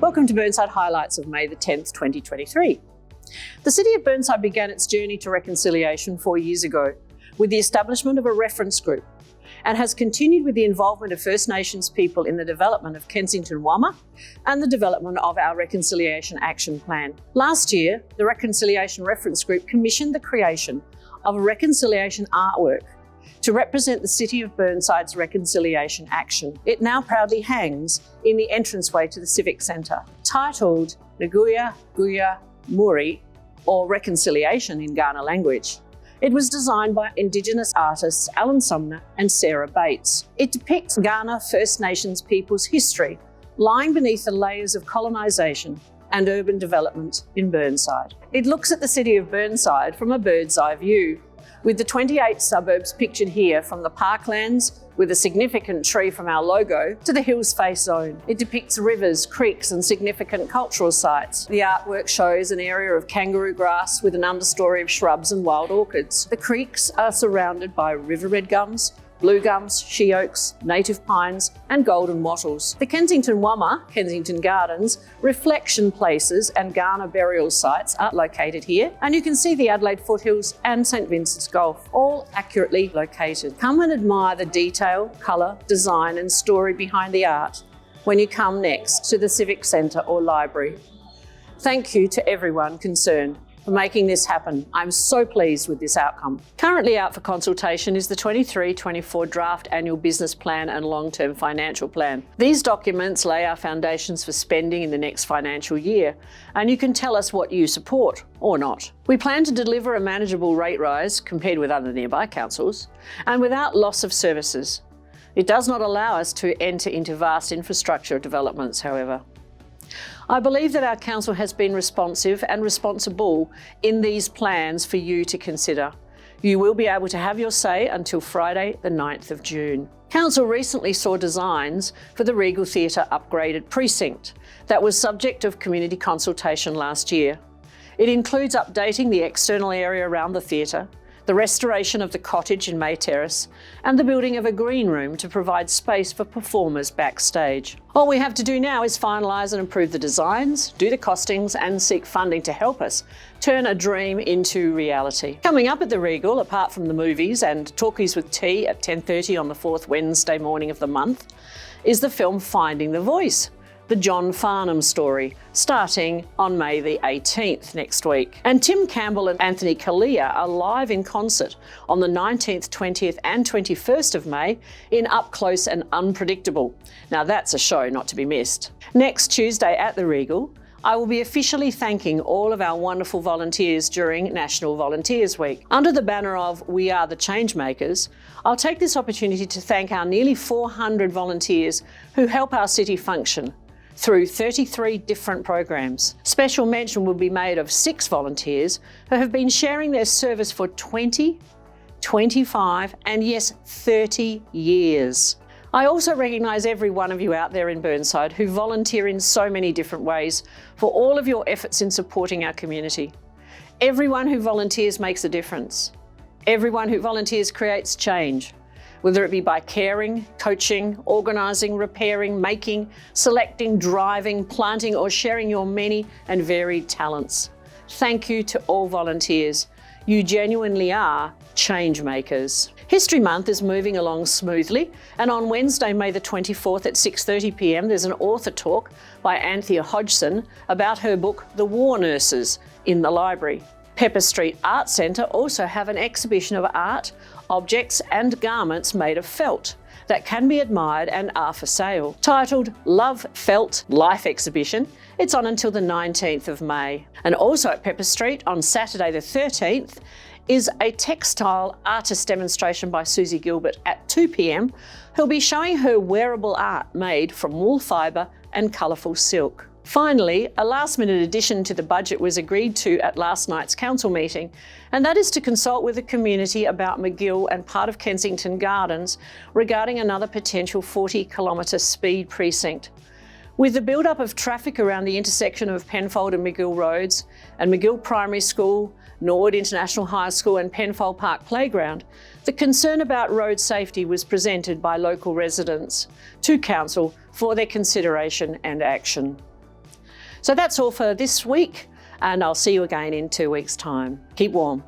Welcome to Burnside Highlights of May the 10th, 2023. The City of Burnside began its journey to reconciliation 4 years ago with the establishment of a reference group and has continued with the involvement of First Nations people in the development of Kensington and the development of our Reconciliation Action Plan. Last year, the Reconciliation Reference Group commissioned the creation of a reconciliation artwork to represent the City of Burnside's reconciliation action. It now proudly hangs in the entranceway to the Civic Centre. Titled Nguya Guya Muri, or Reconciliation in Kaurna language. It was designed by Indigenous artists Alan Sumner and Sarah Bates. It depicts Kaurna First Nations people's history lying beneath the layers of colonisation and urban development in Burnside. It looks at the City of Burnside from a bird's eye view, with the 28 suburbs pictured here, from the parklands with a significant tree from our logo to the Hills Face zone. It depicts rivers, creeks and significant cultural sites. The artwork shows an area of kangaroo grass with an understory of shrubs and wild orchids. The creeks are surrounded by river red gums, blue gums, she oaks, native pines and golden wattles. The Kensington Gardens, reflection places and Kaurna burial sites are located here, and you can see the Adelaide Foothills and St Vincent's Gulf, all accurately located. Come and admire the detail, colour, design and story behind the art when you come next to the Civic Centre or Library. Thank you to everyone concerned for making this happen. I'm so pleased with this outcome. Currently out for consultation is the 23-24 Draft Annual Business Plan and Long-Term Financial Plan. These documents lay our foundations for spending in the next financial year, and you can tell us what you support or not. We plan to deliver a manageable rate rise compared with other nearby councils, and without loss of services. It does not allow us to enter into vast infrastructure developments, however. I believe that our council has been responsive and responsible in these plans for you to consider. You will be able to have your say until Friday the 9th of June. Council recently saw designs for the Regal Theatre upgraded precinct that was subject of community consultation last year. It includes updating the external area around the theatre, the restoration of the cottage in May Terrace, and the building of a green room to provide space for performers backstage. All we have to do now is finalise and approve the designs, do the costings and seek funding to help us turn a dream into reality. Coming up at the Regal, apart from the movies and talkies with tea at 10:30 on the 4th Wednesday morning of the month, is the film Finding the Voice, the John Farnham story, starting on May the 18th next week. And Tim Campbell and Anthony Kalia are live in concert on the 19th, 20th and 21st of May in Up Close and Unpredictable. Now that's a show not to be missed. Next Tuesday at the Regal, I will be officially thanking all of our wonderful volunteers during National Volunteers Week. Under the banner of We Are the Changemakers, I'll take this opportunity to thank our nearly 400 volunteers who help our city function through 33 different programs. Special mention will be made of 6 volunteers who have been sharing their service for 20, 25 and yes, 30 years. I also recognise every one of you out there in Burnside who volunteer in so many different ways for all of your efforts in supporting our community. Everyone who volunteers makes a difference. Everyone who volunteers creates change. Whether it be by caring, coaching, organising, repairing, making, selecting, driving, planting or sharing your many and varied talents. Thank you to all volunteers. You genuinely are change makers. History Month is moving along smoothly, and on Wednesday, May the 24th at 6:30 p.m, there's an author talk by Anthea Hodgson about her book, The War Nurses, in the library. Pepper Street Art Centre also have an exhibition of art, objects and garments made of felt that can be admired and are for sale. Titled Love Felt Life Exhibition, it's on until the 19th of May. And also at Pepper Street on Saturday the 13th is a textile artist demonstration by Susie Gilbert at 2 p.m, who'll be showing her wearable art made from wool fibre and colourful silk. Finally, a last-minute addition to the budget was agreed to at last night's council meeting, and that is to consult with the community about Magill and part of Kensington Gardens regarding another potential 40-kilometre speed precinct. With the build-up of traffic around the intersection of Penfold and Magill roads, and Magill Primary School, Norwood International High School and Penfold Park Playground, the concern about road safety was presented by local residents to council for their consideration and action. So that's all for this week, and I'll see you again in 2 weeks' time. Keep warm.